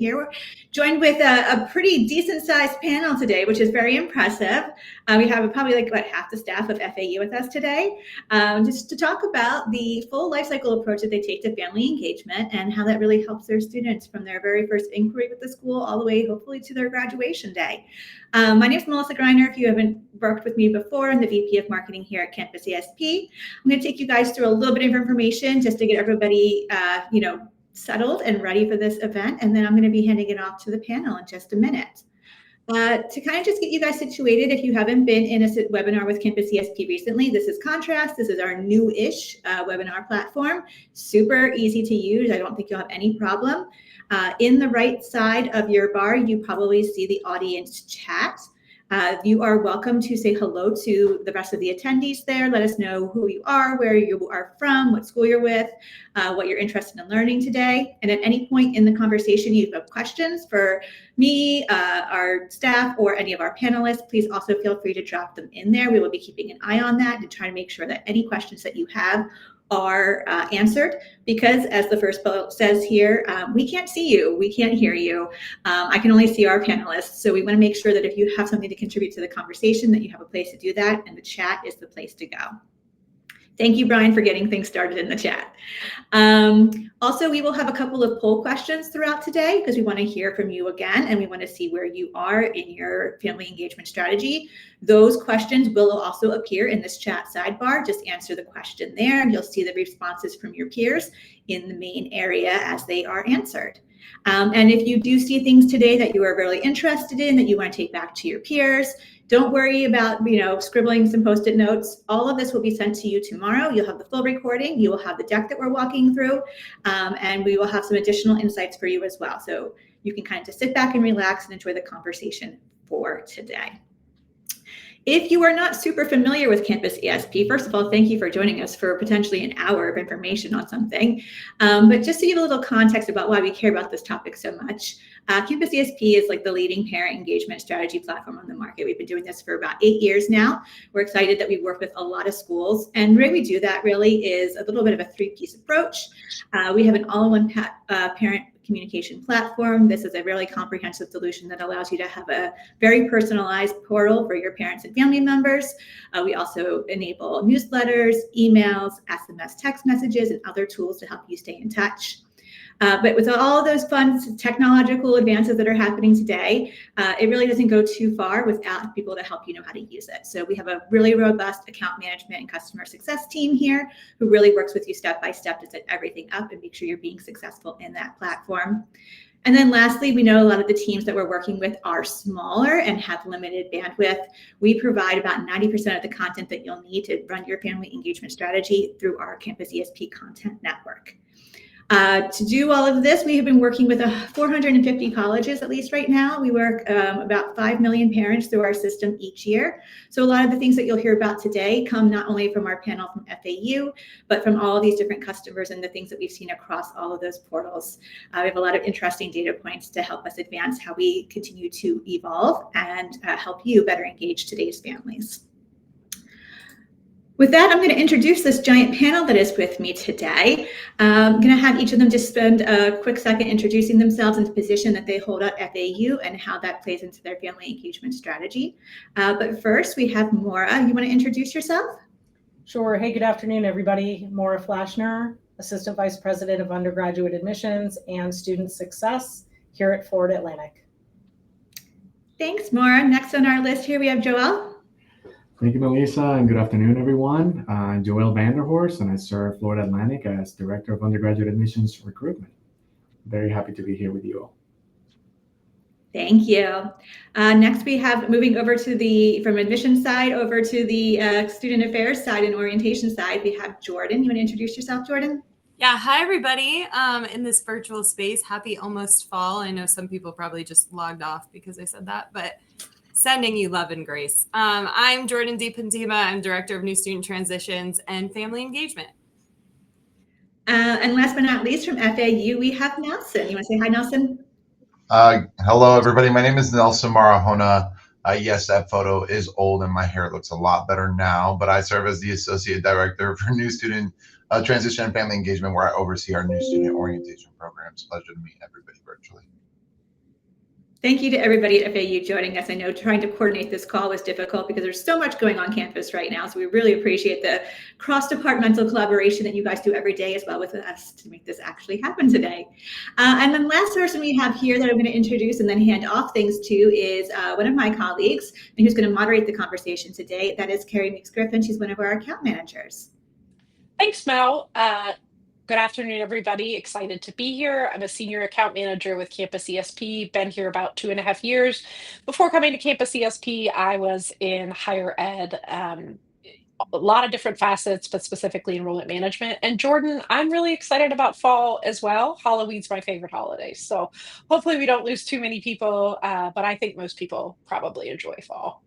here. We're joined with a pretty decent sized panel today, which is very impressive. We have probably like about half the staff of FAU with us today, just to talk about the full life cycle approach that they take to family engagement and how that really helps their students from their very first inquiry with the school all the way, hopefully, to their graduation day. My name is Melissa Greiner. If you haven't worked with me before, I'm the VP of Marketing here at Campus ESP. I'm going to take you guys through a little bit of information just to get everybody, settled and ready for this event, and then I'm going to be handing it off to the panel in just a minute. To kind of just get you guys situated, if you haven't been in a webinar with Campus ESP recently, this is Contrast. This is our new-ish webinar platform. Super easy to use. I don't think you'll have any problem. In the right side of your bar, you probably see the audience chat. You are welcome to say hello to the rest of the attendees there. Let us know who you are, where you are from, what school you're with, what you're interested in learning today. And at any point in the conversation you have questions for me, our staff, or any of our panelists, please also feel free to drop them in there. We will be keeping an eye on that to try to make sure that any questions that you have are answered, because as the first bullet says here, we can't see you, we can't hear you. I can only see our panelists. So we want to make sure that if you have something to contribute to the conversation, that you have a place to do that, and the chat is the place to go. Thank you, Brian, for getting things started in the chat. Also, we will have a couple of poll questions throughout today because we want to hear from you again, and we want to see where you are in your family engagement strategy. Those questions will also appear in this chat sidebar. Just answer the question there. You'll see the responses from your peers in the main area as they are answered. And if you do see things today that you are really interested in, that you want to take back to your peers, don't worry about, scribbling some Post-it notes. All of this will be sent to you tomorrow. You'll have the full recording. You will have the deck that we're walking through, and we will have some additional insights for you as well. So you can kind of just sit back and relax and enjoy the conversation for today. If you are not super familiar with Campus ESP, first of all, thank you for joining us for potentially an hour of information on something. But just to give a little context about why we care about this topic so much, Campus ESP is like the leading parent engagement strategy platform on the market. We've been doing this for about 8 years now. We're excited that we work with a lot of schools. And the way we do that really is a little bit of a three-piece approach. We have an all-in-one parent communication platform. This is a really comprehensive solution that allows you to have a very personalized portal for your parents and family members. We also enable newsletters, emails, SMS text messages, and other tools to help you stay in touch. But with all of those fun technological advances that are happening today, it really doesn't go too far without people to help you know how to use it. So we have a really robust account management and customer success team here who really works with you step by step to set everything up and make sure you're being successful in that platform. And then lastly, we know a lot of the teams that we're working with are smaller and have limited bandwidth. We provide about 90% of the content that you'll need to run your family engagement strategy through our Campus ESP content network. To do all of this, we have been working with 450 colleges, at least right now. We work about 5 million parents through our system each year. So a lot of the things that you'll hear about today come not only from our panel from FAU, but from all of these different customers and the things that we've seen across all of those portals. We have a lot of interesting data points to help us advance how we continue to evolve and help you better engage today's families. With that, I'm going to introduce this giant panel that is with me today. I'm going to have each of them just spend a quick second introducing themselves and the position that they hold at FAU and how that plays into their family engagement strategy. But first, we have Maura. You want to introduce yourself? Sure. Hey, good afternoon, everybody. Maura Flashner, Assistant Vice President of Undergraduate Admissions and Student Success here at Florida Atlantic. Thanks, Maura. Next on our list here, we have Joelle. Thank you, Melissa, and good afternoon, everyone. I'm Joel Vanderhorst, and I serve Florida Atlantic as Director of Undergraduate Admissions Recruitment. Very happy to be here with you all. Thank you. Next, we have moving over to from admissions side over to the student affairs side and orientation side, we have Jordan. You want to introduce yourself, Jordan? Yeah, hi, everybody. In this virtual space, happy almost fall. I know some people probably just logged off because I said that, but sending you love and grace. I'm Jordan DiPantima. I'm Director of New Student Transitions and Family Engagement. And last but not least, from FAU, we have Nelson. You want to say hi, Nelson? Hello, everybody. My name is Nelson Marahona. Yes, that photo is old and my hair looks a lot better now, but I serve as the Associate Director for New Student Transition and Family Engagement, where I oversee our new student orientation programs. Pleasure to meet everybody virtually. Thank you to everybody at FAU joining us. I know trying to coordinate this call was difficult because there's so much going on campus right now. So we really appreciate the cross-departmental collaboration that you guys do every day as well with us to make this actually happen today. And then last person we have here that I'm going to introduce and then hand off things to is one of my colleagues and who's going to moderate the conversation today. That is Carrie Meeks-Griffin. She's one of our account managers. Thanks, Mel. Good afternoon, everybody. Excited to be here. I'm a senior account manager with Campus ESP, been here about 2.5 years. Before coming to Campus ESP, I was in higher ed, a lot of different facets, but specifically enrollment management. And Jordan, I'm really excited about fall as well. Halloween's my favorite holiday. So hopefully we don't lose too many people, but I think most people probably enjoy fall.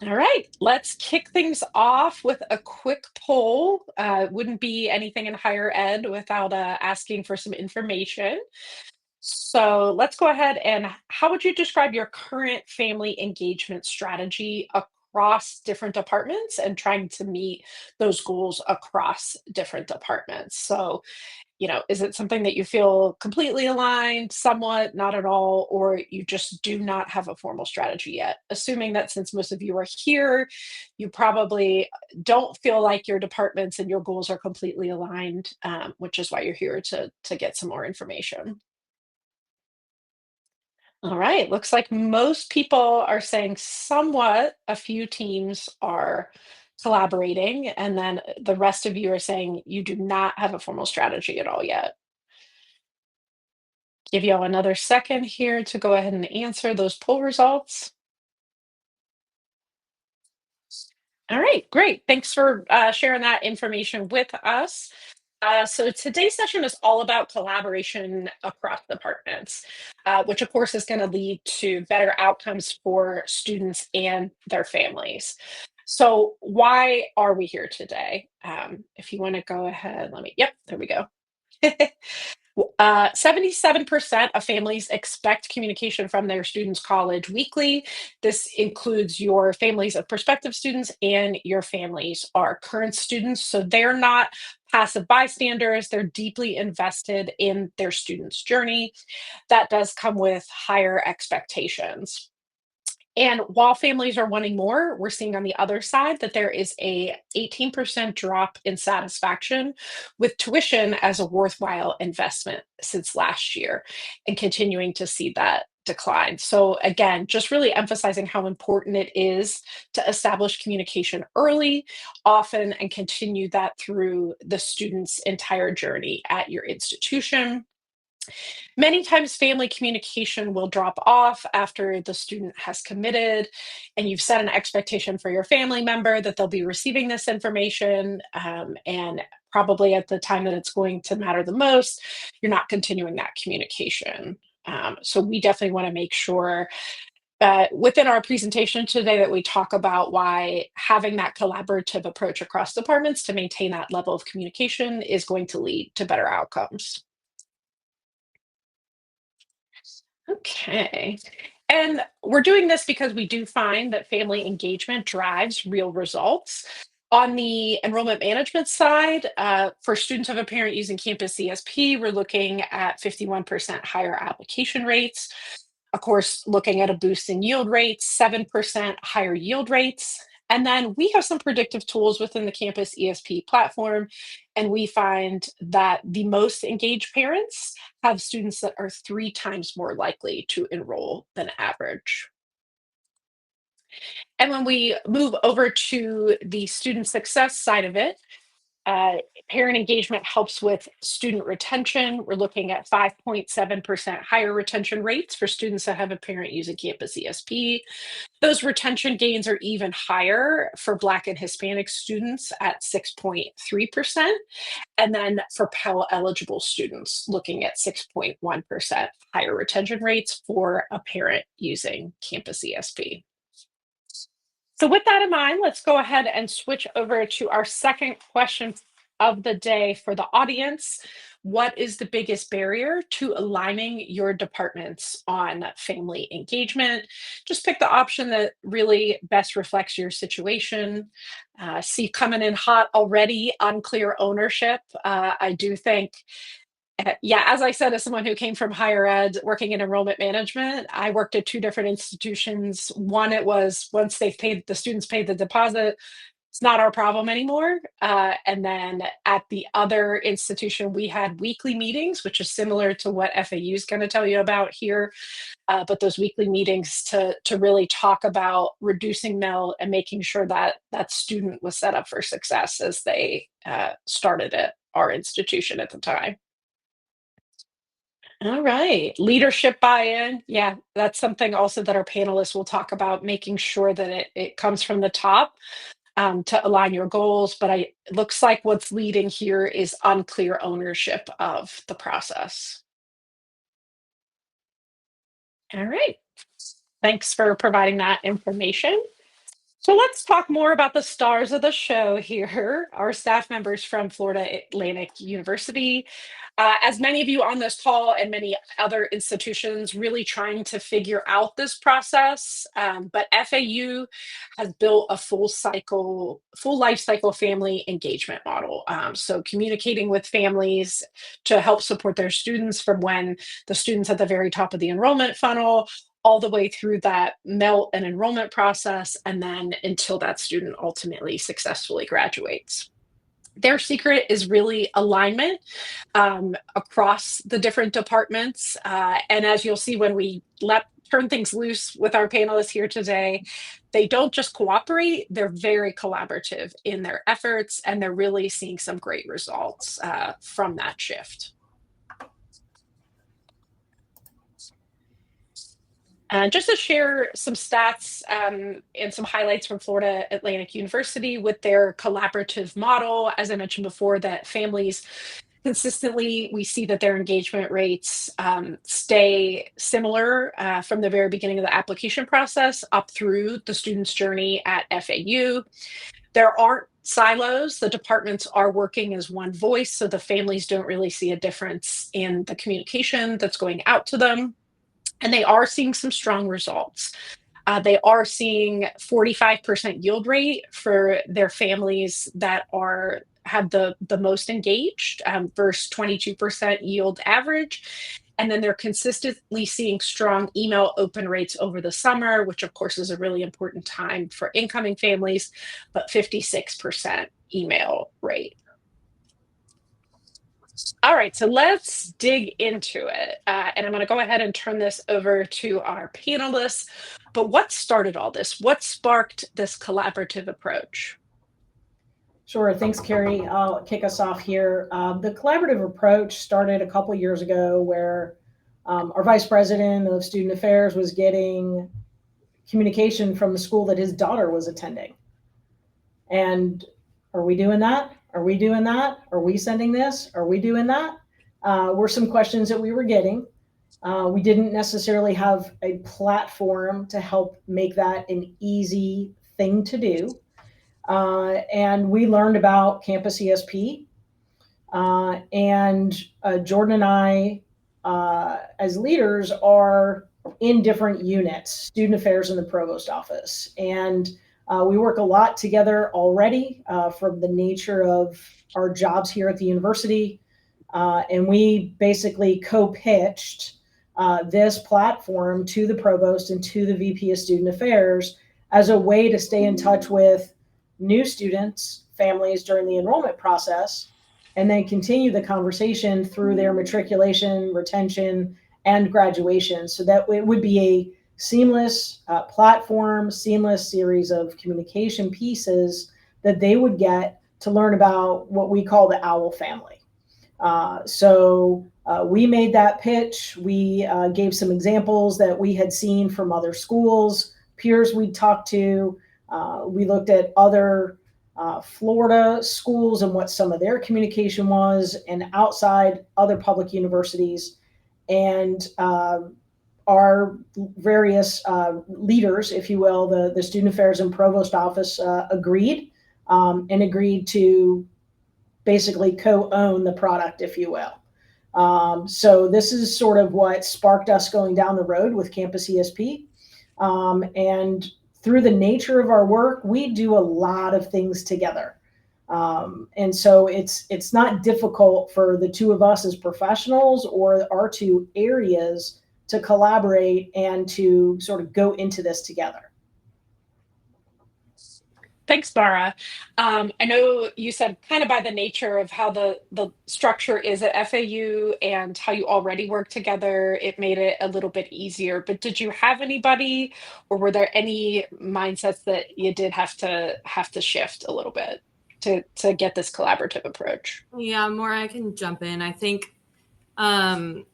All right, let's kick things off with a quick poll. Wouldn't be anything in higher ed without asking for some information. So let's go ahead and how would you describe your current family engagement strategy across different departments and trying to meet those goals across different departments? So is it something that you feel completely aligned, somewhat, not at all, or you just do not have a formal strategy yet? Assuming that since most of you are here, you probably don't feel like your departments and your goals are completely aligned, which is why you're here to get some more information. All right, looks like most people are saying somewhat, a few teams are collaborating, and then the rest of you are saying you do not have a formal strategy at all yet. Give y'all another second here to go ahead and answer those poll results. All right, great. Thanks for sharing that information with us. So today's session is all about collaboration across departments, which of course is going to lead to better outcomes for students and their families. So why are we here today? If you want to go ahead, yep, there we go. 77% of families expect communication from their students' college weekly. This includes your families of prospective students and your families are current students. So they're not passive bystanders, they're deeply invested in their students' journey. That does come with higher expectations. And while families are wanting more, we're seeing on the other side that there is a 18% drop in satisfaction with tuition as a worthwhile investment since last year and continuing to see that decline. So again, just really emphasizing how important it is to establish communication early, often, and continue that through the student's entire journey at your institution. Many times family communication will drop off after the student has committed and you've set an expectation for your family member that they'll be receiving this information, and probably at the time that it's going to matter the most, you're not continuing that communication. So we definitely want to make sure within our presentation today that we talk about why having that collaborative approach across departments to maintain that level of communication is going to lead to better outcomes. Okay. And we're doing this because we do find that family engagement drives real results. On the enrollment management side, for students of a parent using Campus CSP, we're looking at 51% higher application rates. Of course, looking at a boost in yield rates, 7% higher yield rates. And then we have some predictive tools within the Campus ESP platform, and we find that the most engaged parents have students that are 3 times more likely to enroll than average. And when we move over to the student success side of it, parent engagement helps with student retention. We're looking at 5.7% higher retention rates for students that have a parent using Campus ESP. Those retention gains are even higher for Black and Hispanic students at 6.3%. And then for Pell eligible students, looking at 6.1% higher retention rates for a parent using Campus ESP. So with that in mind, let's go ahead and switch over to our second question of the day for the audience. What is the biggest barrier to aligning your departments on family engagement? Just pick the option that really best reflects your situation. See coming in hot already, unclear ownership. I do think Yeah, as I said, as someone who came from higher ed, working in enrollment management, I worked at two different institutions. One, it was once the students paid the deposit, it's not our problem anymore. And then at the other institution, we had weekly meetings, which is similar to what FAU is going to tell you about here. But those weekly meetings to really talk about reducing MEL and making sure that that student was set up for success as they started at our institution at the time. All right. Leadership buy-in. Yeah, that's something also that our panelists will talk about, making sure that it comes from the top to align your goals. But it looks like what's leading here is unclear ownership of the process. All right. Thanks for providing that information. So let's talk more about the stars of the show here, our staff members from Florida Atlantic University. As many of you on this call and many other institutions really trying to figure out this process, but FAU has built a full life cycle family engagement model. So communicating with families to help support their students from when the students at the very top of the enrollment funnel all the way through that MELT and enrollment process, and then until that student ultimately successfully graduates. Their secret is really alignment across the different departments. And as you'll see when we turn things loose with our panelists here today, they don't just cooperate, they're very collaborative in their efforts, and they're really seeing some great results from that shift. And just to share some stats and some highlights from Florida Atlantic University with their collaborative model, as I mentioned before, that families consistently, we see that their engagement rates stay similar from the very beginning of the application process up through the student's journey at FAU. There aren't silos. The departments are working as one voice, so the families don't really see a difference in the communication that's going out to them. And they are seeing some strong results. They are seeing 45% yield rate for their families that have the most engaged versus 22% yield average. And then they're consistently seeing strong email open rates over the summer, which of course is a really important time for incoming families, but 56% email rate. All right, so let's dig into it. And I'm going to go ahead and turn this over to our panelists. But what started all this? What sparked this collaborative approach? Sure, thanks, Carrie. I'll kick us off here. The collaborative approach started a couple years ago where our vice president of student affairs was getting communication from the school that his daughter was attending. And are we doing that? Are we doing that? Are we sending this? Are we doing that? Were some questions that we were getting. We didn't necessarily have a platform to help make that an easy thing to do. And we learned about Campus ESP. And Jordan and I, as leaders, are in different units, student affairs in the provost office. And we work a lot together already from the nature of our jobs here at the university. And we basically co-pitched this platform to the provost and to the VP of Student Affairs as a way to stay in touch with new students, families during the enrollment process, and then continue the conversation through their matriculation, retention, and graduation. So that it would be a seamless platform, seamless series of communication pieces that they would get to learn about what we call the OWL family. So we made that pitch. We gave some examples that we had seen from other schools, peers we'd talked to. We looked at other Florida schools and what some of their communication was, and outside other public universities. And our various leaders, if you will, the Student Affairs and Provost Office agreed and agreed to basically co-own the product, if you will. So this is sort of what sparked us going down the road with Campus ESP. And through the nature of our work, we do a lot of things together. And so it's not difficult for the two of us as professionals or our two areas to collaborate and to sort of go into this together. Thanks, Mara. I know you said kind of by the nature of how the structure is at FAU and how you already work together, it made it a little bit easier. But did you have anybody, or were there any mindsets that you did have to shift a little bit to get this collaborative approach? Yeah, Maura, I can jump in. I think Maura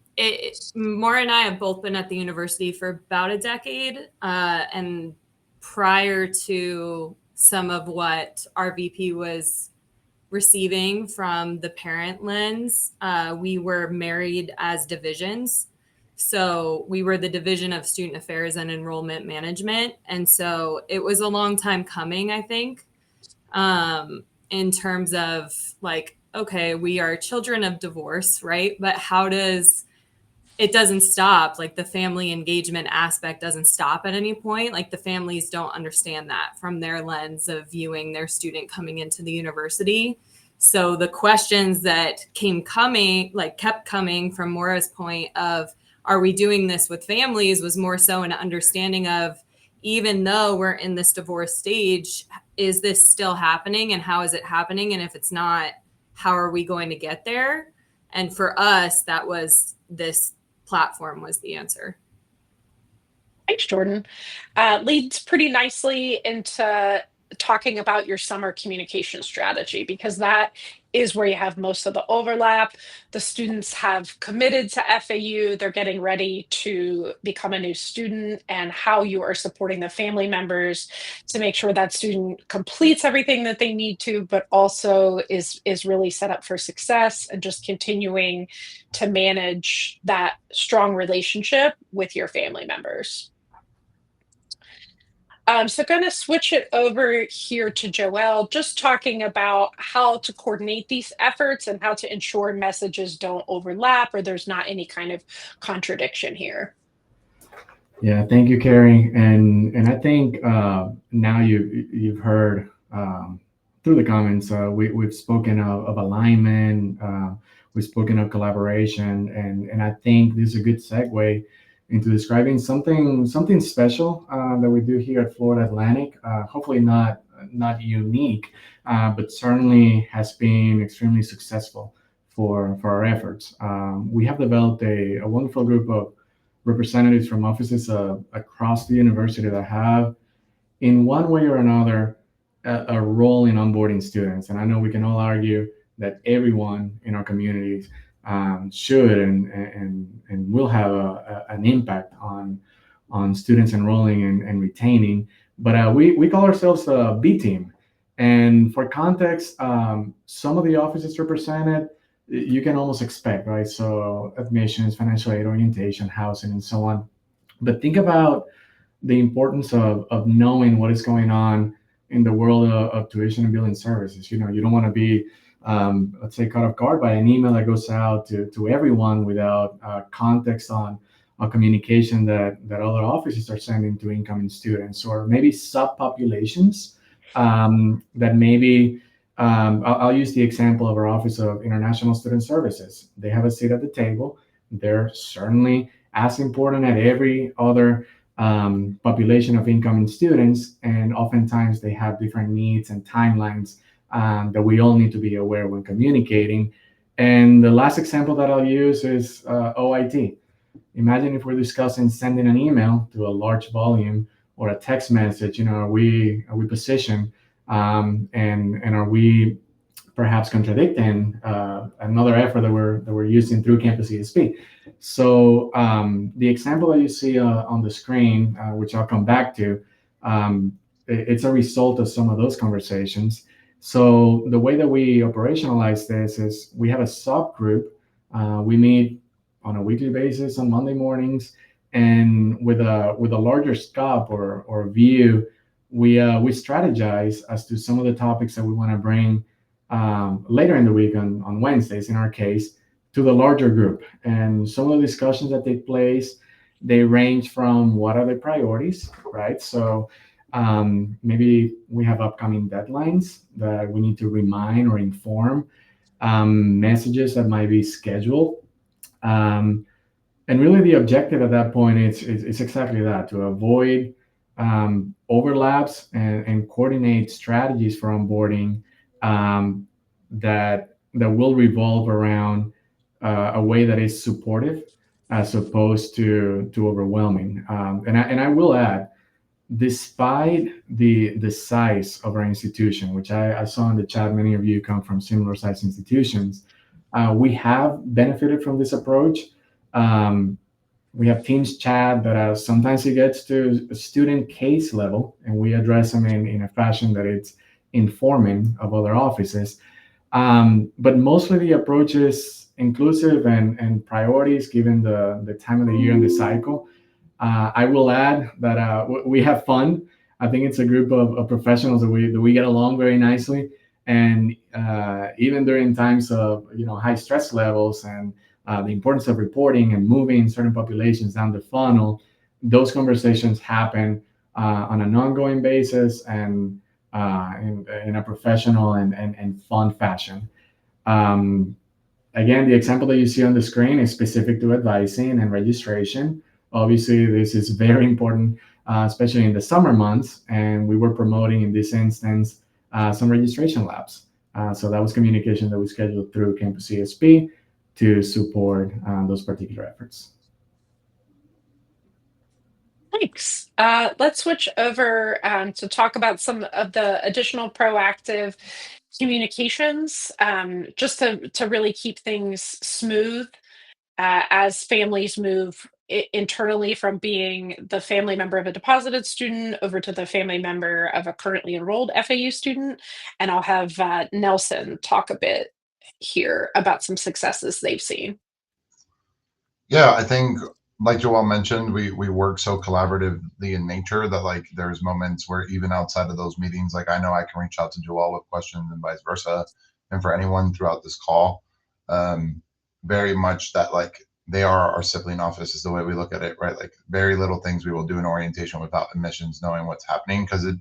and I have both been at the university for about a decade, and prior to some of what our VP was receiving from the parent lens, we were married as divisions. So we were the Division of Student Affairs and Enrollment Management. And so it was a long time coming, I think, in terms of like, okay, we are children of divorce, right? But how does it doesn't stop, like the family engagement aspect doesn't stop at any point. Like the families don't understand that from their lens of viewing their student coming into the university. So the questions that kept coming from Maura's point of, are we doing this with families, was more so an understanding of, even though we're in this divorce stage, is this still happening and how is it happening? And if it's not, how are we going to get there? And for us, that was this platform was the answer. Thanks, Jordan. Leads pretty nicely into talking about your summer communication strategy, because that is where you have most of the overlap. The students have committed to FAU, they're getting ready to become a new student, and how you are supporting the family members to make sure that student completes everything that they need to, but also is really set up for success, and just continuing to manage that strong relationship with your family members. So going to switch it over here to Joelle, just talking about how to coordinate these efforts and how to ensure messages don't overlap or there's not any kind of contradiction here. Yeah, thank you, Carrie. And I think now you've heard through the comments, we've spoken of alignment, we've spoken of collaboration, and I think this is a good segue into describing something special that we do here at Florida Atlantic. Hopefully not unique, but certainly has been extremely successful for our efforts. We have developed a wonderful group of representatives from offices across the university that have, in one way or another, a role in onboarding students. And I know we can all argue that everyone in our communities should and will have an impact on students enrolling and retaining. But we call ourselves a B team. And for context, some of the offices represented, you can almost expect, right? So admissions, financial aid, orientation, housing, and so on. But think about the importance of knowing what is going on in the world of tuition and billing services. You know, you don't want to be let's say, caught off guard by an email that goes out to everyone without context on communication that other offices are sending to incoming students, or maybe subpopulations that maybe, I'll use the example of our Office of International Student Services. They have a seat at the table. They're certainly as important as every other population of incoming students, and oftentimes they have different needs and timelines that we all need to be aware when communicating. And the last example that I'll use is OIT. Imagine if we're discussing sending an email to a large volume or a text message. You know, are we positioned, and are we perhaps contradicting another effort that we're using through Campus ESP? So the example that you see on the screen, which I'll come back to, it's a result of some of those conversations. So the way that we operationalize this is we have a subgroup. We meet on a weekly basis on Monday mornings, and with a larger scope or view, we strategize as to some of the topics that we want to bring later in the week on Wednesdays, in our case, to the larger group. And some of the discussions that take place, they range from what are the priorities, right? So Maybe we have upcoming deadlines that we need to remind or inform, messages that might be scheduled. Um, and really the objective at that point is exactly that, to avoid overlaps and coordinate strategies for onboarding, that will revolve around a way that is supportive as opposed to overwhelming. And I will add, despite the size of our institution, which I saw in the chat, many of you come from similar sized institutions, we have benefited from this approach. Um, we have Teams chat that sometimes it gets to a student case level, and we address them in a fashion that it's informing of other offices. But mostly the approach is inclusive and priorities given the time of the year and the cycle. I will add that we have fun. I think it's a group of professionals that we get along very nicely, and even during times of high stress levels and the importance of reporting and moving certain populations down the funnel, those conversations happen on an ongoing basis and in a professional and fun fashion. Um, Again, the example that you see on the screen is specific to advising and registration. Obviously, this is very important, especially in the summer months. And we were promoting, in this instance, some registration labs. So that was communication that we scheduled through Campus ESP to support those particular efforts. Thanks. Let's switch over to talk about some of the additional proactive communications, just to really keep things smooth as families move internally from being the family member of a deposited student over to the family member of a currently enrolled FAU student. And I'll have Nelson talk a bit here about some successes they've seen. Yeah, I think like Joel mentioned, we work so collaboratively in nature that like there's moments where even outside of those meetings, like I know I can reach out to Joel with questions and vice versa, and for anyone throughout this call, um, very much that like they are our sibling office is the way we look at it, right? Like very little things we will do in orientation without admissions knowing what's happening because it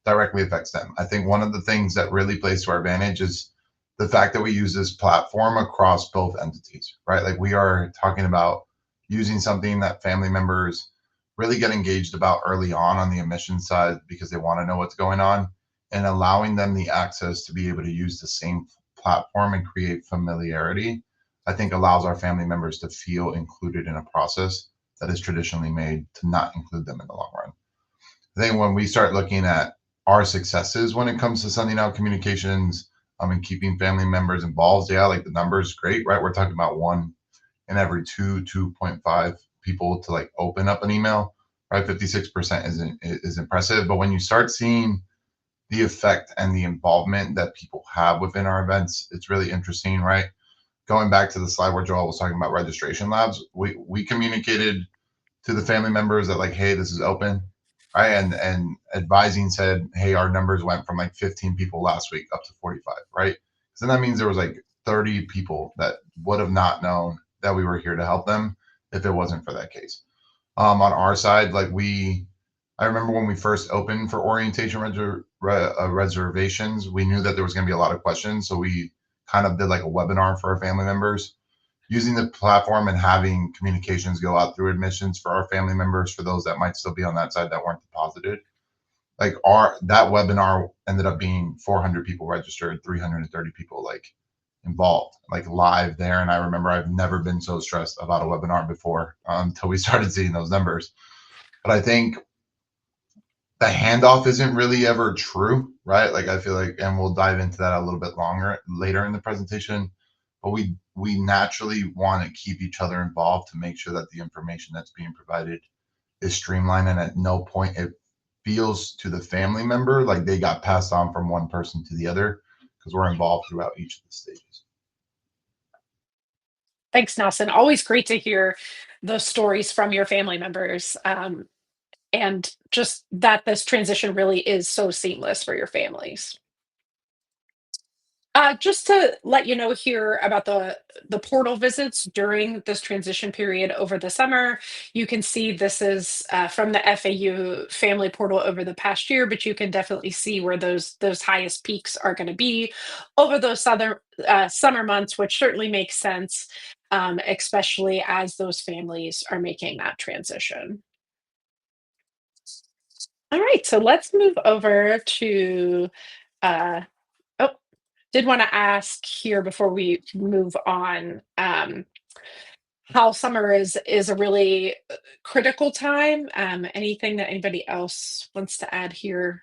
directly affects them. I think one of the things that really plays to our advantage is the fact that we use this platform across both entities, right? Like we are talking about using something that family members really get engaged about early on the admission side because they want to know what's going on, and allowing them the access to be able to use the same platform and create familiarity, I think allows our family members to feel included in a process that is traditionally made to not include them in the long run. I think when we start looking at our successes when it comes to sending out communications, and keeping family members involved, yeah, like the numbers great, right? We're talking about 1 in every 2.5 people to like open up an email, right? 56% is impressive. But when you start seeing the effect and the involvement that people have within our events, it's really interesting, right? Going back to the slide where Joel was talking about registration labs, we communicated to the family members that like, hey, this is open, right? And advising said, hey, our numbers went from like 15 people last week up to 45, right? So that means there was like 30 people that would have not known that we were here to help them if it wasn't for that case. On our side, like I remember when we first opened for orientation reservations, we knew that there was going to be a lot of questions. So we kind of did like a webinar for our family members using the platform and having communications go out through admissions for our family members, for those that might still be on that side that weren't deposited. Like that webinar ended up being 400 people registered, 330 people like involved, like live there. And I remember I've never been so stressed about a webinar before until we started seeing those numbers. But I think the handoff isn't really ever true, right? Like I feel like, and we'll dive into that a little bit later in the presentation, but we naturally want to keep each other involved to make sure that the information that's being provided is streamlined, and at no point it feels to the family member like they got passed on from one person to the other, because we're involved throughout each of the stages. Thanks, Nelson. Always great to hear those stories from your family members. And just that this transition really is so seamless for your families. Just to let you know here about the portal visits during this transition period over the summer. You can see this is from the FAU family portal over the past year, but you can definitely see where those highest peaks are going to be over those summer months, which certainly makes sense, especially as those families are making that transition. All right, so let's move over to. Uh, oh, did want to ask here before we move on, how summer is a really critical time. Anything that anybody else wants to add here?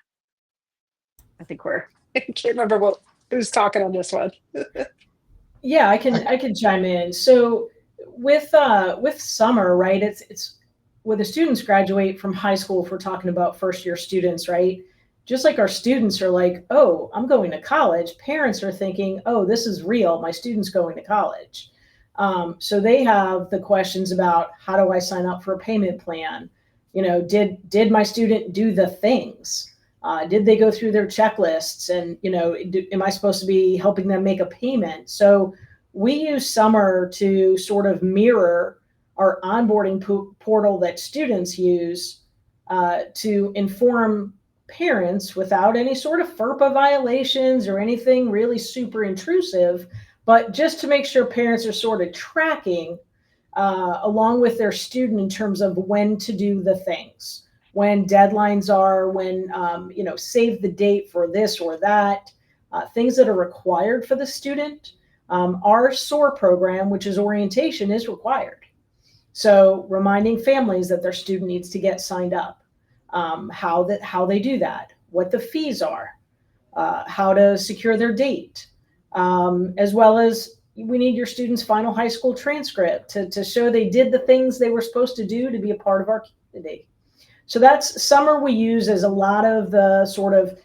I think we're I can't remember who's talking on this one. Yeah, I can chime in. So with summer, right? It's when the students graduate from high school, if we're talking about first year students, right? Just like our students are like, oh, I'm going to college. Parents are thinking, oh, this is real. My student's going to college. So they have the questions about how do I sign up for a payment plan? Did my student do the things? Did they go through their checklists? And am I supposed to be helping them make a payment? So we use summer to sort of mirror our onboarding portal that students use to inform parents without any sort of FERPA violations or anything really super intrusive, but just to make sure parents are sort of tracking along with their student in terms of when to do the things, when deadlines are, when, save the date for this or that, things that are required for the student. Our SOAR program, which is orientation, is required. So reminding families that their student needs to get signed up, how they do that, what the fees are, how to secure their date, as well as we need your student's final high school transcript to show they did the things they were supposed to do to be a part of our community. So that's summer we use as a lot of the sort of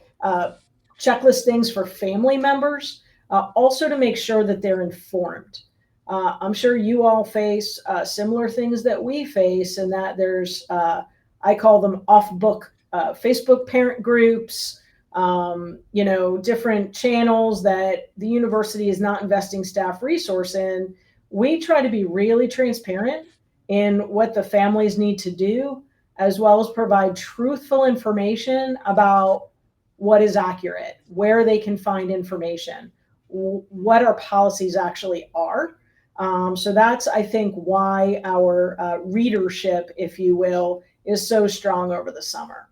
checklist things for family members, also to make sure that they're informed. I'm sure you all face similar things that we face, and that there's, I call them off-book Facebook parent groups, different channels that the university is not investing staff resource in. We try to be really transparent in what the families need to do, as well as provide truthful information about what is accurate, where they can find information, what our policies actually are. So that's, I think, why our readership, if you will, is so strong over the summer.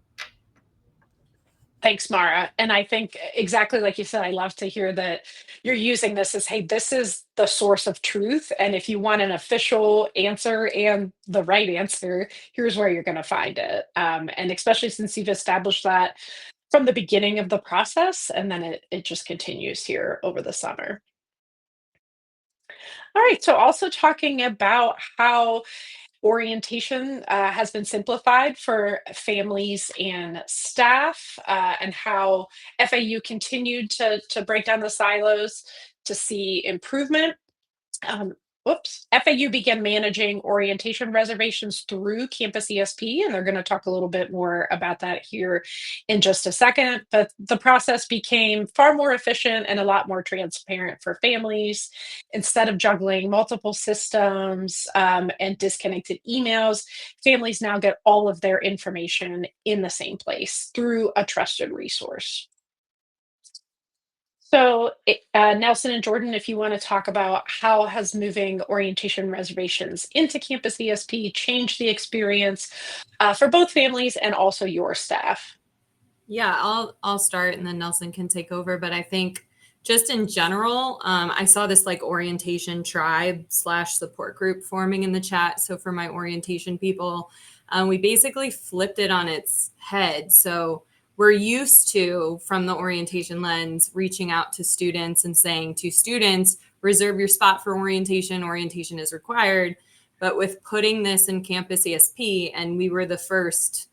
Thanks, Mara. And I think exactly like you said, I love to hear that you're using this as, hey, this is the source of truth. And if you want an official answer and the right answer, here's where you're going to find it. And especially since you've established that from the beginning of the process, and then it just continues here over the summer. All right. So also talking about how orientation has been simplified for families and staff, and how FAU continued to break down the silos to see improvement. Um, FAU began managing orientation reservations through Campus ESP, and they're going to talk a little bit more about that here in just a second. But the process became far more efficient and a lot more transparent for families. Instead of juggling multiple systems and disconnected emails, families now get all of their information in the same place through a trusted resource. So, Nelson and Jordan, if you want to talk about how has moving orientation reservations into Campus ESP changed the experience for both families and also your staff? Yeah, I'll start and then Nelson can take over. But I think just in general, I saw this like orientation tribe / support group forming in the chat. So for my orientation people, we basically flipped it on its head. So we're used to, from the orientation lens, reaching out to students and saying to students, reserve your spot for orientation. Orientation is required. But with putting this in Campus ESP, and we were the first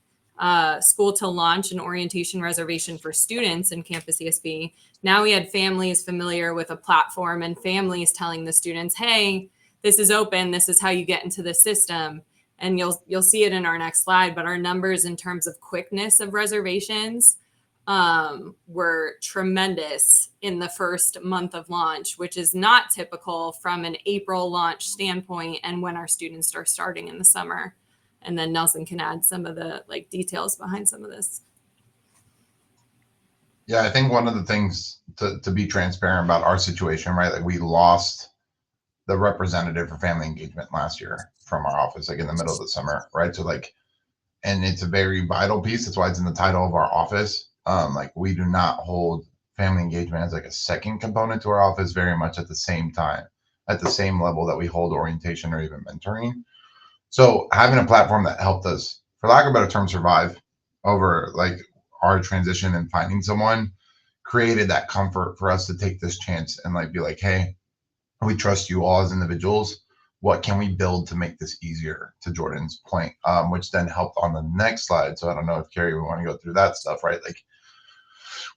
school to launch an orientation reservation for students in Campus ESP, now we had families familiar with a platform and families telling the students, hey, this is open. This is how you get into the system. And you'll see it in our next slide, but our numbers in terms of quickness of reservations were tremendous in the first month of launch, which is not typical from an April launch standpoint and when our students are starting in the summer. And then Nelson can add some of the details behind some of this. Yeah, I think one of the things to be transparent about our situation, right? Like we lost the representative for family engagement last year from our office, like in the middle of the summer, right? So like, and it's a very vital piece. That's why it's in the title of our office. Like we do not hold family engagement as like a second component to our office, very much at the same time, at the same level that we hold orientation or even mentoring. So having a platform that helped us, for lack of a better term, survive over like our transition and finding someone created that comfort for us to take this chance and like be like, hey, we trust you all as individuals. What can we build to make this easier, to Jordan's point, which then helped on the next slide. So I don't know if Carrie, we want to go through that stuff, right? Like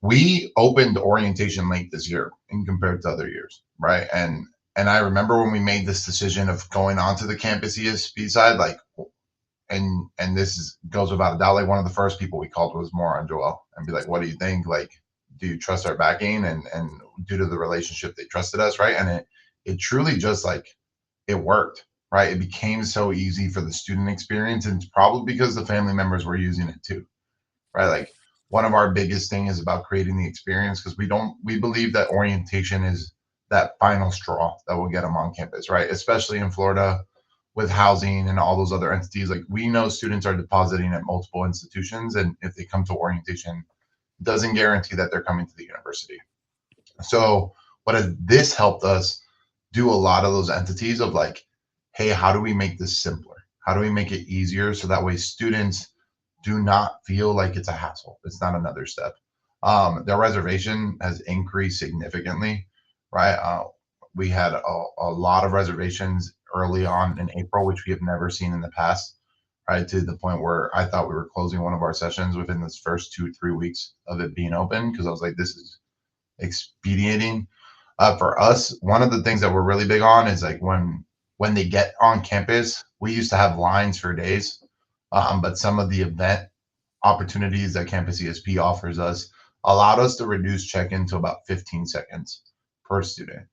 we opened orientation late this year in compared to other years, right? And I remember when we made this decision of going onto the campus ESP side, like, and this goes without a doubt, like one of the first people we called was Maura and Joel and be like, what do you think? Like, do you trust our backing? And due to the relationship, they trusted us, right? And it truly just like, it worked, right? It became so easy for the student experience, and it's probably because the family members were using it too, right? Like one of our biggest thing is about creating the experience, because we believe that orientation is that final straw that will get them on campus, right? Especially in Florida with housing and all those other entities. Like we know students are depositing at multiple institutions, and if they come to orientation, it doesn't guarantee that they're coming to the university. So what has this helped us do a lot of those entities of like, hey, how do we make this simpler? How do we make it easier so that way students do not feel like it's a hassle? It's not another step. Their reservation has increased significantly, right? We had a lot of reservations early on in April, which we have never seen in the past, right? To the point where I thought we were closing one of our sessions within this first 2-3 weeks of it being open, because I was like, this is expediting. For us, one of the things that we're really big on is like when they get on campus, we used to have lines for days, but some of the event opportunities that Campus ESP offers us allowed us to reduce check-in to about 15 seconds per student.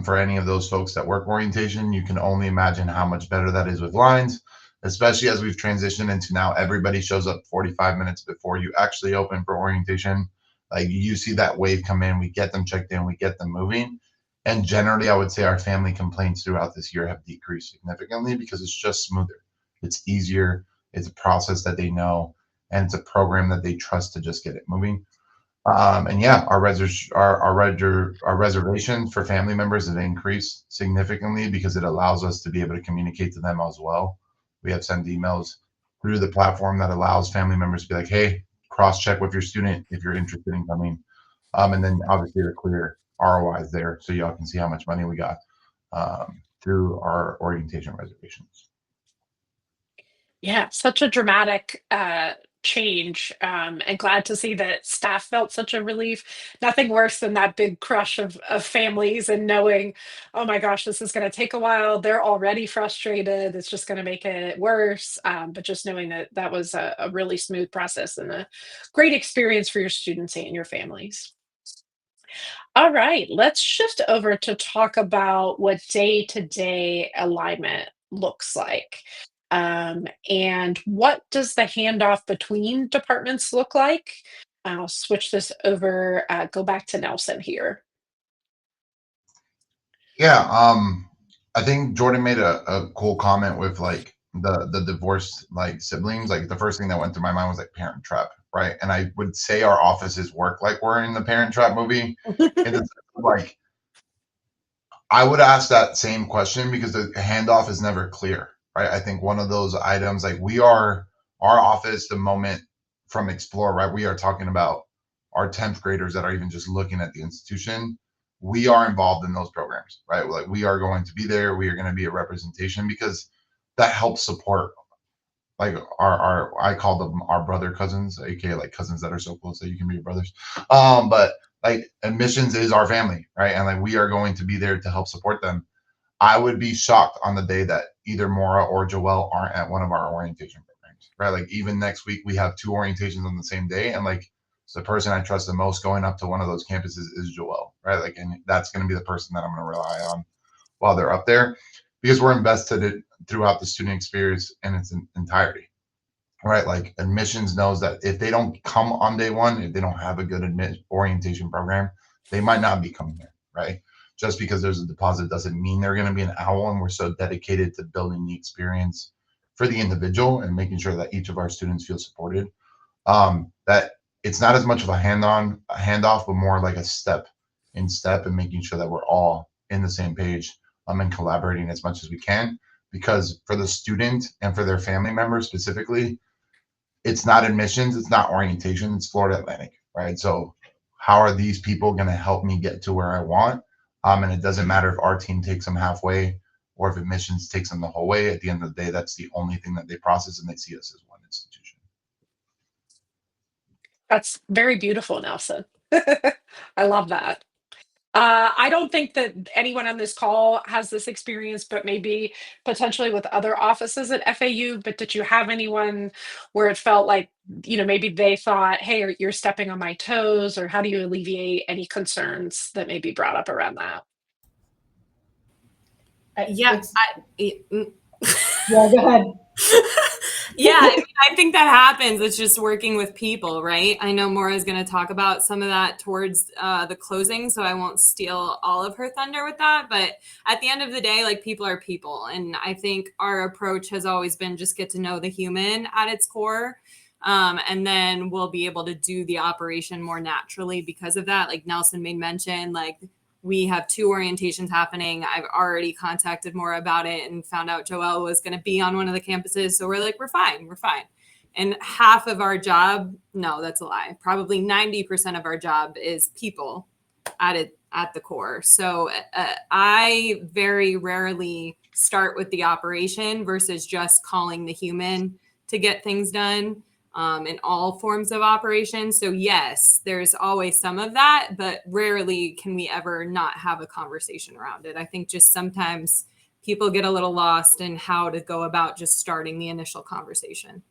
For any of those folks that work orientation, you can only imagine how much better that is with lines, especially as we've transitioned into now everybody shows up 45 minutes before you actually open for orientation. Like you see that wave come in, we get them checked in, we get them moving. And generally, I would say our family complaints throughout this year have decreased significantly because it's just smoother. It's easier. It's a process that they know, and it's a program that they trust to just get it moving. And yeah, our reservations for family members have increased significantly because it allows us to be able to communicate to them as well. We have sent emails through the platform that allows family members to be like, hey, cross-check with your student if you're interested in coming. And then obviously the clear ROIs there, so y'all can see how much money we got through our orientation reservations. Yeah, such a dramatic change, and glad to see that staff felt such a relief. Nothing worse than that big crush of families and knowing, oh my gosh, this is going to take a while. They're already frustrated. It's just going to make it worse. But just knowing that that was a really smooth process and a great experience for your students and your families. All right, let's shift over to talk about what day-to-day alignment looks like. And what does the handoff between departments look like? I'll switch this over, go back to Nelson here. Yeah, I think Jordan made a cool comment with like the divorced like siblings. Like the first thing that went through my mind was like Parent Trap, right? And I would say our offices work like we're in the Parent Trap movie. And it's like I would ask that same question because the handoff is never clear, right? I think one of those items, like our office, the moment from Explore, right? We are talking about our 10th graders that are even just looking at the institution. We are involved in those programs, right? Like we are going to be there. We are going to be a representation because that helps support like our I call them our brother cousins, aka like cousins that are so close that you can be your brothers. But like admissions is our family, right? And like we are going to be there to help support them. I would be shocked on the day that either Maura or Joelle aren't at one of our orientation programs, right? Like even next week we have 2 orientations on the same day, and like So the person I trust the most going up to one of those campuses is Joelle, right? Like, and that's going to be the person that I'm going to rely on while they're up there, because we're invested throughout the student experience in its entirety, right? Like admissions knows that if they don't come on day one, if they don't have a good orientation program, they might not be coming here, right? Just because there's a deposit doesn't mean they're going to be an owl, and we're so dedicated to building the experience for the individual and making sure that each of our students feel supported, that it's not as much of a handoff, but more like a step in step, and making sure that we're all in the same page, and collaborating as much as we can. Because for the student and for their family members specifically, it's not admissions, it's not orientation, it's Florida Atlantic, right? So how are these people going to help me get to where I want? And it doesn't matter if our team takes them halfway or if admissions takes them the whole way. At the end of the day, that's the only thing that they process, and they see us as one institution. That's very beautiful, Nelson. I love that. I don't think that anyone on this call has this experience, but maybe potentially with other offices at FAU. But did you have anyone where it felt like, maybe they thought, hey, you're stepping on my toes, or how do you alleviate any concerns that may be brought up around that? Yeah. Yeah, go ahead. Yeah, I think that happens. It's just working with people, right? I know Maura is going to talk about some of that towards the closing, so I won't steal all of her thunder with that. But at the end of the day, like, people are people. And I think our approach has always been just get to know the human at its core. And then we'll be able to do the operation more naturally because of that. Like Nelson made mention, like, we have 2 orientations happening. I've already contacted Maura about it and found out Joelle was going to be on one of the campuses. So we're like, we're fine. And half of our job, no, that's a lie. Probably 90% of our job is people at the core. So I very rarely start with the operation versus just calling the human to get things done. In all forms of operation. So yes, there's always some of that, but rarely can we ever not have a conversation around it. I think just sometimes people get a little lost in how to go about just starting the initial conversation.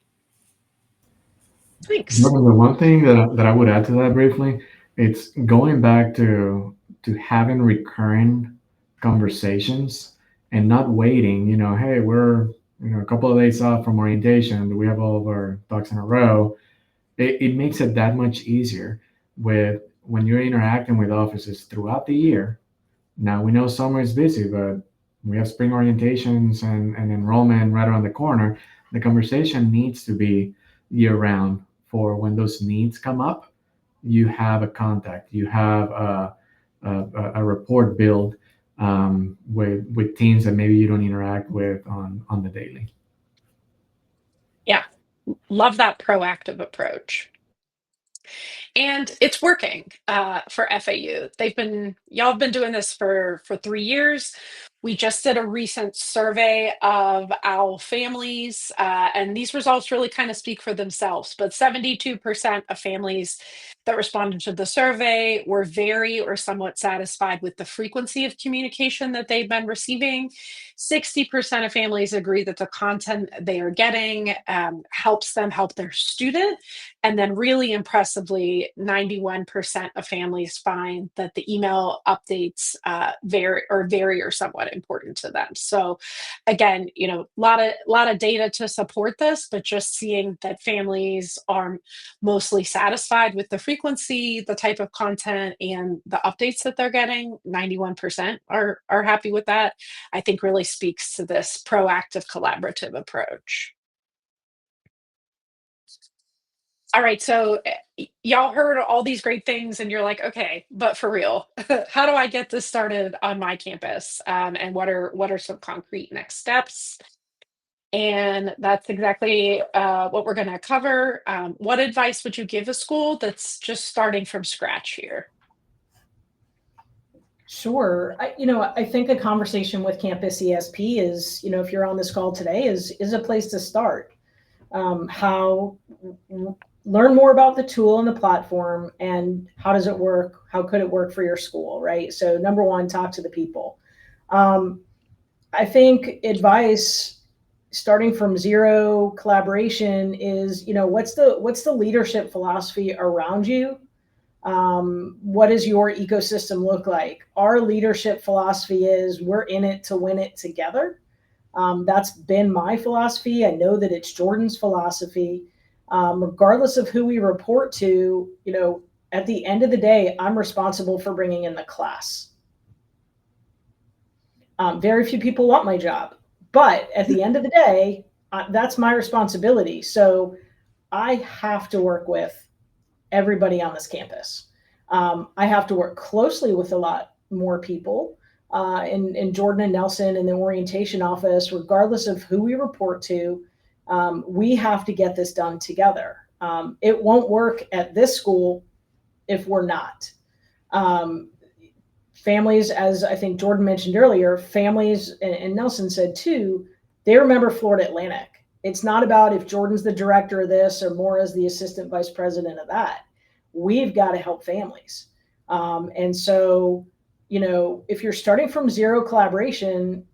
Thanks. The one thing that I would add to that briefly, it's going back to having recurring conversations and not waiting, hey, we're a couple of days off from orientation, do we have all of our ducks in a row? It makes it that much easier when you're interacting with offices throughout the year. Now we know summer is busy, but we have spring orientations and enrollment right around the corner. The conversation needs to be year round, for when those needs come up, you have a contact, you have a rapport build with teams that maybe you don't interact with on the daily. Yeah, love that proactive approach. And it's working for FAU. Y'all have been doing this for 3 years. We just did a recent survey of our families, and these results really kind of speak for themselves. But 72% of families that responded to the survey were very or somewhat satisfied with the frequency of communication that they've been receiving. 60% of families agree that the content they are getting helps them help their student. And then really impressively, 91% of families find that the email updates vary or somewhat important to them. So again, a lot of data to support this, but just seeing that families are mostly satisfied with the frequency, the type of content, and the updates that they're getting, 91% are happy with that, I think really speaks to this proactive collaborative approach. All right, so y'all heard all these great things, and you're like, okay, but for real, how do I get this started on my campus? And what are some concrete next steps? And that's exactly what we're going to cover. What advice would you give a school that's just starting from scratch here? Sure. I think a conversation with Campus ESP is, if you're on this call today, is a place to start. Learn more about the tool and the platform, and how does it work? How could it work for your school, right? So number one, talk to the people. I think advice starting from zero collaboration is, what's the leadership philosophy around you? What does your ecosystem look like? Our leadership philosophy is we're in it to win it together. That's been my philosophy. I know that it's Jordan's philosophy. Regardless of who we report to, at the end of the day, I'm responsible for bringing in the class. Very few people want my job, but at the end of the day, that's my responsibility. So I have to work with everybody on this campus. I have to work closely with a lot more people in Jordan and Nelson in the orientation office, regardless of who we report to. We have to get this done together. It won't work at this school if we're not. Families, as I think Jordan mentioned earlier, families, and Nelson said too, they remember Florida Atlantic. It's not about if Jordan's the director of this or Maura's the assistant vice president of that. We've got to help families. And so, if you're starting from zero collaboration,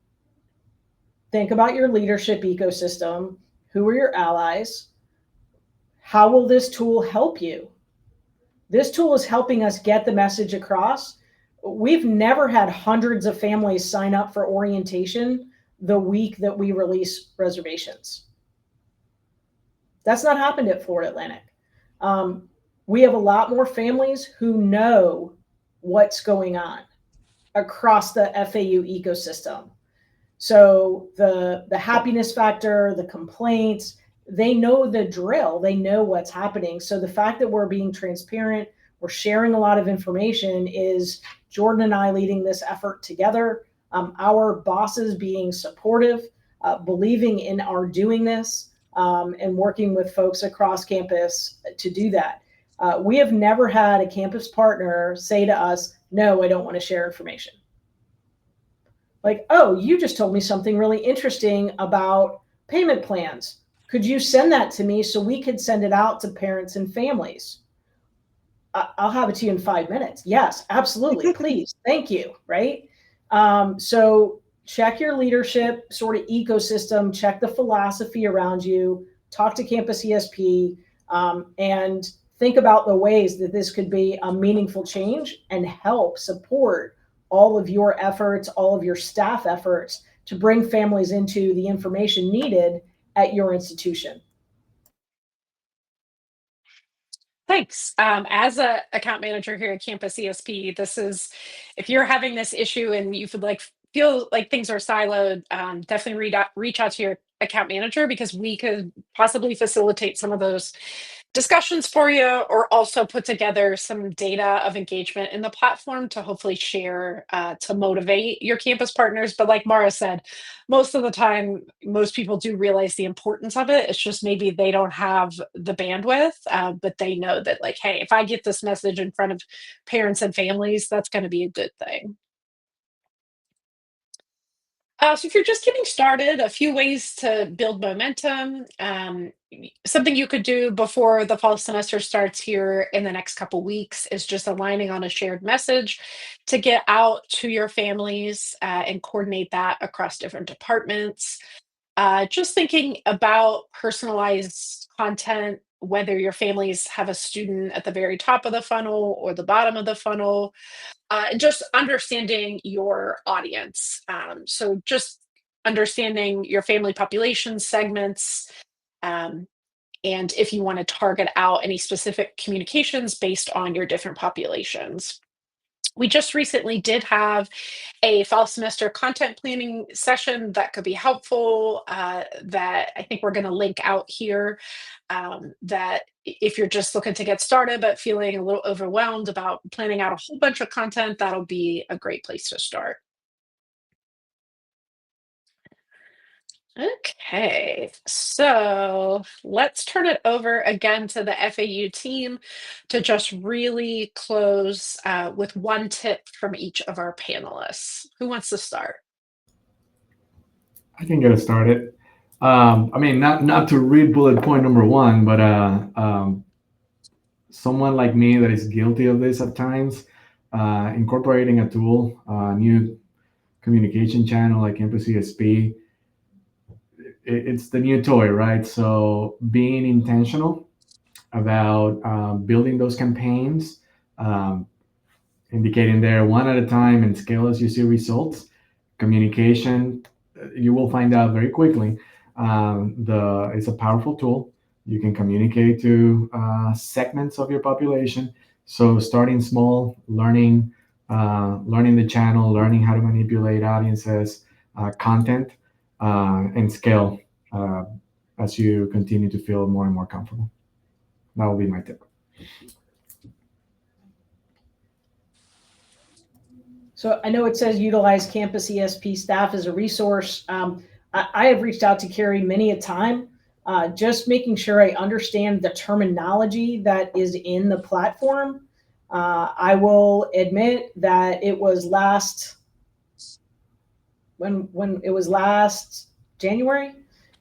think about your leadership ecosystem. Who are your allies? How will this tool help you? This tool is helping us get the message across. We've never had hundreds of families sign up for orientation the week that we release reservations. That's not happened at Florida Atlantic. We have a lot more families who know what's going on across the FAU ecosystem. So the happiness factor, the complaints, they know the drill, they know what's happening. So the fact that we're being transparent, we're sharing a lot of information is Jordan and I leading this effort together, our bosses being supportive, believing in our doing this, and working with folks across campus to do that. We have never had a campus partner say to us, no, I don't want to share information. Like, oh, you just told me something really interesting about payment plans. Could you send that to me so we could send it out to parents and families? I'll have it to you in 5 minutes. Yes, absolutely. Please. Thank you. Right. So check your leadership sort of ecosystem, check the philosophy around you, talk to campus ESP, and think about the ways that this could be a meaningful change and help support all of your efforts, all of your staff efforts to bring families into the information needed at your institution. Thanks. As a account manager here at Campus ESP, this is, if you're having this issue and you feel like things are siloed, definitely reach out to your account manager, because we could possibly facilitate some of those discussions for you, or also put together some data of engagement in the platform to hopefully share to motivate your campus partners. But like Maura said, most of the time, most people do realize the importance of it. It's just maybe they don't have the bandwidth, but they know that, like, hey, if I get this message in front of parents and families, that's going to be a good thing. So if you're just getting started, a few ways to build momentum. Something you could do before the fall semester starts here in the next couple weeks is just aligning on a shared message to get out to your families and coordinate that across different departments. Just thinking about personalized content, whether your families have a student at the very top of the funnel or the bottom of the funnel, and just understanding your audience. So just understanding your family population segments, and if you want to target out any specific communications based on your different populations. We just recently did have a fall semester content planning session that could be helpful, that I think we're going to link out here, that if you're just looking to get started but feeling a little overwhelmed about planning out a whole bunch of content, that'll be a great place to start. Okay, so let's turn it over again to the FAU team to just really close with one tip from each of our panelists. Who wants to start? I can get it started. I mean, not to read bullet point number one, but someone like me that is guilty of this at times, incorporating a tool, a new communication channel like Campus ESP, it's the new toy, right? So being intentional about building those campaigns, um, indicating there one at a time and scale as you see results. Communication, you will find out very quickly. It's a powerful tool. You can communicate to segments of your population. So starting small, learning the channel, learning how to manipulate audiences, content, and scale uh, as you continue to feel more and more comfortable. That will be my tip. So I know it says utilize campus ESP staff as a resource. I have reached out to Carrie many a time, just making sure I understand the terminology that is in the platform. I will admit that it was when it was last January,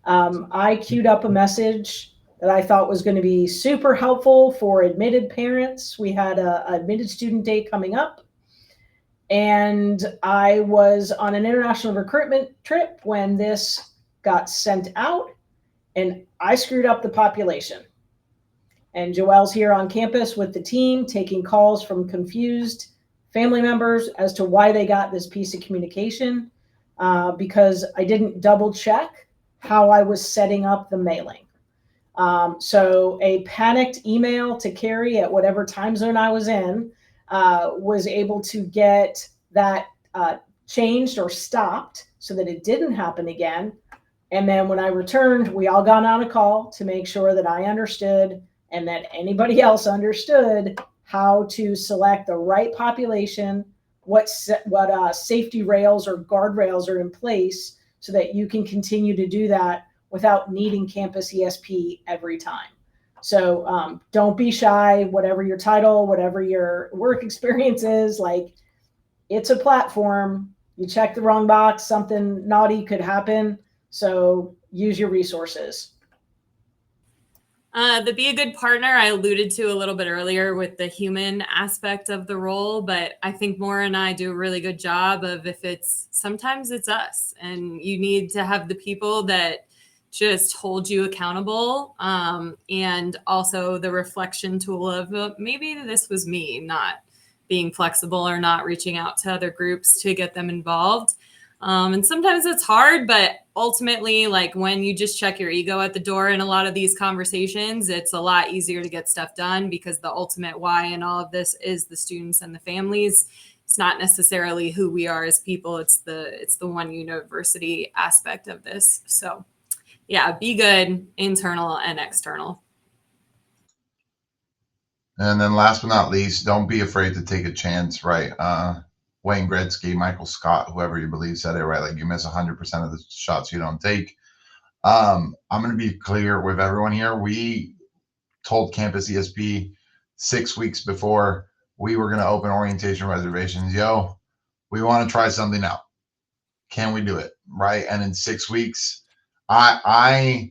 I queued up a message that I thought was going to be super helpful for admitted parents. We had a admitted student day coming up, and I was on an international recruitment trip when this got sent out, and I screwed up the population. And Joelle's here on campus with the team taking calls from confused family members as to why they got this piece of communication, because I didn't double check how I was setting up the mailing. So a panicked email to Carrie at whatever time zone I was in was able to get that changed or stopped so that it didn't happen again. And then when I returned, we all got on a call to make sure that I understood and that anybody else understood how to select the right population, what safety rails or guardrails are in place so that you can continue to do that without needing campus ESP every time. So don't be shy, whatever your title, whatever your work experience is, like, it's a platform. You check the wrong box, something naughty could happen. So use your resources. The be a good partner, I alluded to a little bit earlier with the human aspect of the role, but I think Maura and I do a really good job of sometimes it's us, and you need to have the people that just hold you accountable, and also the reflection tool of maybe this was me not being flexible or not reaching out to other groups to get them involved. And sometimes it's hard, but ultimately, like, when you just check your ego at the door in a lot of these conversations, it's a lot easier to get stuff done because the ultimate why in all of this is the students and the families. It's not necessarily who we are as people. It's the one university aspect of this. So yeah, be good, internal and external. And then last but not least, don't be afraid to take a chance, right? Wayne Gretzky, Michael Scott, whoever you believe said it, right? Like, you miss 100% of the shots you don't take. I'm going to be clear with everyone here. We told Campus ESP 6 weeks before we were going to open orientation reservations, we want to try something out. Can we do it? Right. And in 6 weeks, I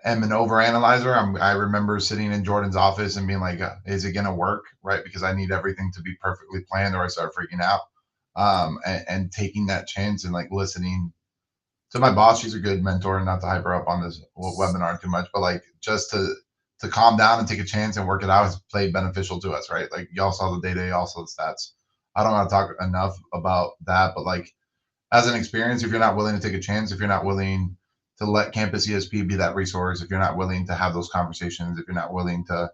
am an overanalyzer. I remember sitting in Jordan's office and being like, is it going to work? Right. Because I need everything to be perfectly planned or I start freaking out. And taking that chance and like listening to my boss. She's a good mentor, and not to hype her up on this webinar too much, but like just to calm down and take a chance and work it out has played beneficial to us, right? Like, y'all saw the data, y'all saw the stats. I don't want to talk enough about that, but like, as an experience, if you're not willing to take a chance, if you're not willing to let Campus ESP be that resource, if you're not willing to have those conversations, if you're not willing to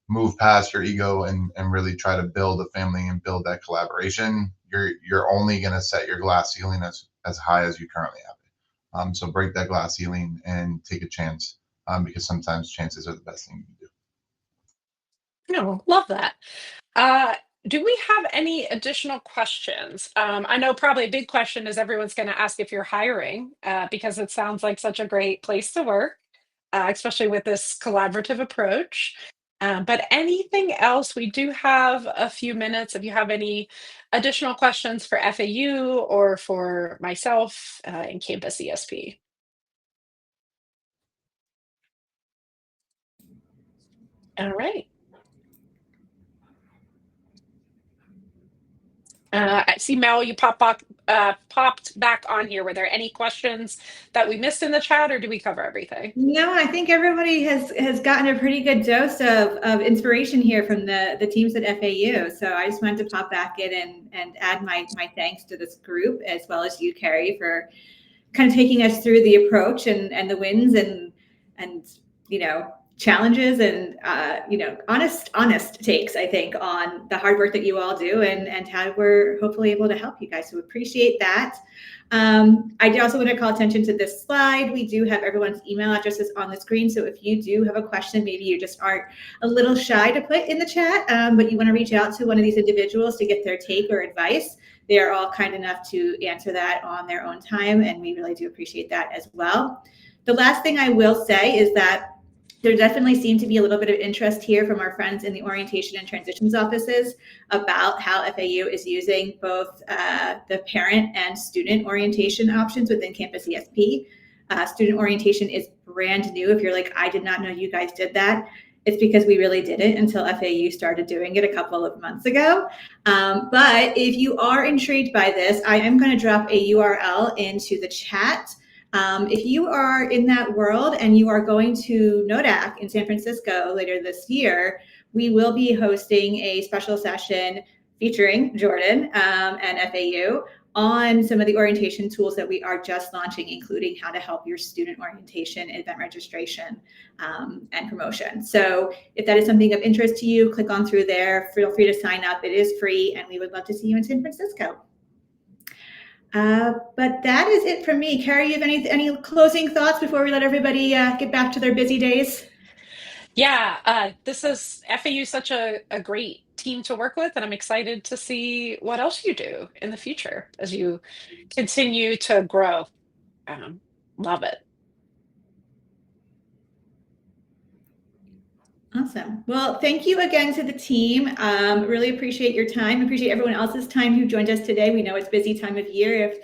move past your ego and really try to build a family and build that collaboration, you're only going to set your glass ceiling as high as you currently have it. So break that glass ceiling and take a chance, because sometimes chances are the best thing you can do. No, love that. Do we have any additional questions? I know probably a big question is everyone's going to ask if you're hiring, because it sounds like such a great place to work, especially with this collaborative approach. But anything else? We do have a few minutes. If you have any additional questions for FAU or for myself in Campus ESP. All right. I see Mel, you popped back on here. Were there any questions that we missed in the chat, or do we cover everything? No, I think everybody has gotten a pretty good dose of inspiration here from the teams at FAU. So I just wanted to pop back in and add my thanks to this group, as well as you, Carrie, for kind of taking us through the approach and the wins and challenges and honest takes, I think, on the hard work that you all do and how we're hopefully able to help you guys. So appreciate that. I also want to call attention to this slide. We do have everyone's email addresses on the screen. So if you do have a question, maybe you just aren't a little shy to put in the chat, but you want to reach out to one of these individuals to get their take or advice, they are all kind enough to answer that on their own time. And we really do appreciate that as well. The last thing I will say is that there definitely seemed to be a little bit of interest here from our friends in the orientation and transitions offices about how FAU is using both the parent and student orientation options within Campus ESP. Student orientation is brand new. If you're like, I did not know you guys did that, it's because we really didn't until FAU started doing it a couple of months ago. But if you are intrigued by this, I am going to drop a URL into the chat. If you are in that world and you are going to NODAC in San Francisco later this year, we will be hosting a special session featuring Jordan and FAU on some of the orientation tools that we are just launching, including how to help your student orientation, event registration, and promotion. So if that is something of interest to you, click on through there. Feel free to sign up. It is free, and we would love to see you in San Francisco. But that is it from me. Carrie, you have any closing thoughts before we let everybody get back to their busy days? Yeah, this is FAU such a great team to work with, and I'm excited to see what else you do in the future as you continue to grow. Love it. Awesome. Well, thank you again to the team. Really appreciate your time. Appreciate everyone else's time who joined us today. We know it's a busy time of year. If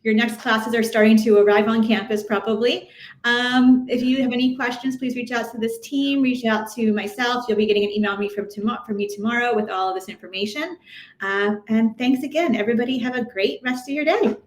your next classes are starting to arrive on campus, probably. If you have any questions, please reach out to this team. Reach out to myself. You'll be getting an email from me tomorrow with all of this information. And thanks again, everybody. Have a great rest of your day.